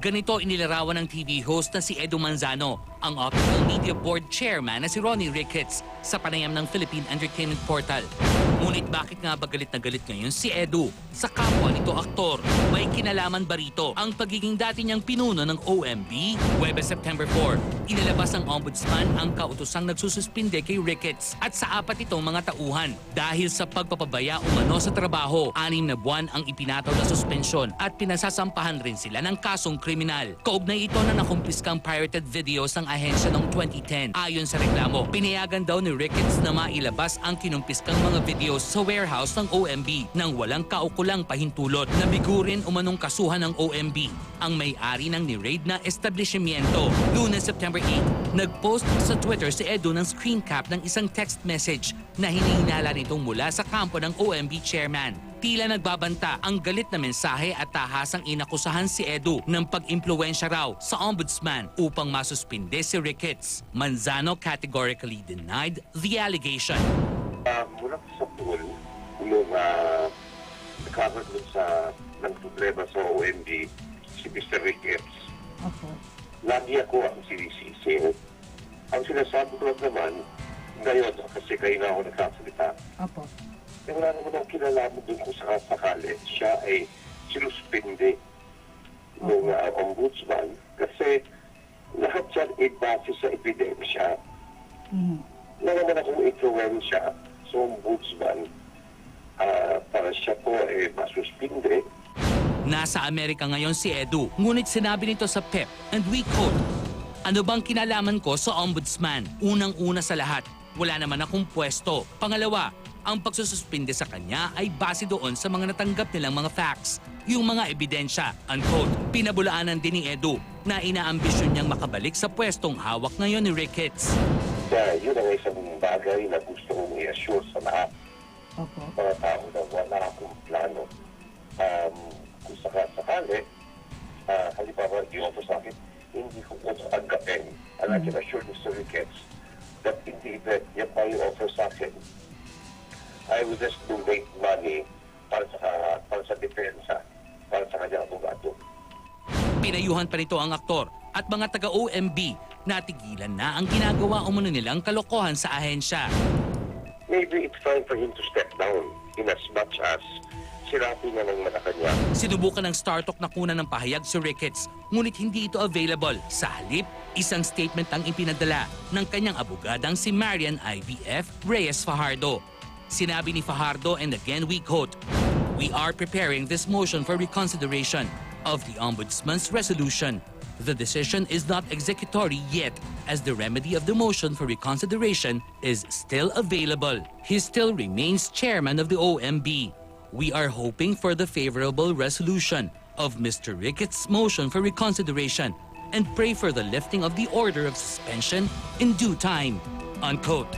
Ganito inilarawan ng TV host na si Edu Manzano, ang Optical Media Board Chairman na si Ronnie Ricketts sa panayam ng Philippine Entertainment Portal. Ngunit bakit nga ba galit na galit ngayon si Edu sa kapwa nito aktor? May kinalaman ba rito ang pagiging dati niyang pinuno ng OMB? Huwebes September 4, inilabas ng Ombudsman ang kautosang nagsususpinde kay Ricketts at sa 4 itong mga tauhan dahil sa pagpapabaya umano sa trabaho. 6 na buwan ang ipinataw na suspensyon at pinasasampahan rin sila ng kasong kriminal. Kaugnay ito na nakumpiskang pirated videos ng ahensya noong 2010. Ayon sa reklamo, pinayagan daw ni Ricketts na mailabas ang kinumpiskang mga videos sa warehouse ng OMB nang walang kaukulang pahintulot. Nabigo rin umanong kasuhan ng OMB ang may-ari ng ni-raid na establishmento. Lunes, September 8, nag-post sa Twitter si Edu ng screen cap ng isang text message na hinihinala nitong mula sa kampo ng OMB chairman. Tila nagbabanta ang galit na mensahe at tahasang inakusahan si Edu ng pag-impluwensya raw sa ombudsman upang masuspinde si Ricketts. Manzano categorically denied the allegation. Mula sa pool, yung nagkakaroon dun sa ng problema sa OMB, si Mr. Ricketts. Lagi ako ang sinisisi. Ang sinasabi ko lang naman, ngayon, kasi kayo na ako nagkasalita, wala naman ang kinalaman dun kung sakasakali. Siya ay sinuspinde ng ombudsman kasi lahat yan ay base sa ebidensya. Wala naman akong influensya sa ombudsman para siya po ay masuspinde. Nasa Amerika ngayon si Edu, ngunit sinabi nito sa PEP, and we quote, "Ano bang kinalaman ko sa ombudsman? Unang-una sa lahat, wala naman akong pwesto. Pangalawa, ang pagsususpinde sa kanya ay base doon sa mga natanggap nilang mga facts, yung mga ebidensya." Unquote. Pinabulaanan din ni Edu na inaambisyon niyang makabalik sa pwestong hawak ngayon ni Ricketts. Yun ang isang bagay na gusto kong i-assure sa lahat. Mga tao na wala akong plano. Kung sakasakali, halimbawa i-offer sa akin, hindi ko tanggapin. And I can assure Mr. Ricketts that hindi that yan pa i-offer sa akin. I will just donate money para sa depensa, para sa kanyang abogado. Pinayuhan pa nito ang aktor at mga taga-OMB na tigilan na ang ginagawa umano nilang kalokohan sa ahensya. Maybe it's time for him to step down in as much as sirapi na ng Malacanang. Sinubukan ng StarTalk na kunan ng pahayag si Ricketts, ngunit hindi ito available. Sa halip, isang statement ang ipinadala ng kanyang abogadang si Marian IVF Reyes Fajardo. Sinabi ni Fajardo, and again we quote, "We are preparing this motion for reconsideration of the Ombudsman's resolution. The decision is not executory yet, as the remedy of the motion for reconsideration is still available. He still remains chairman of the OMB. We are hoping for the favorable resolution of Mr. Ricketts' motion for reconsideration and pray for the lifting of the order of suspension in due time." Unquote.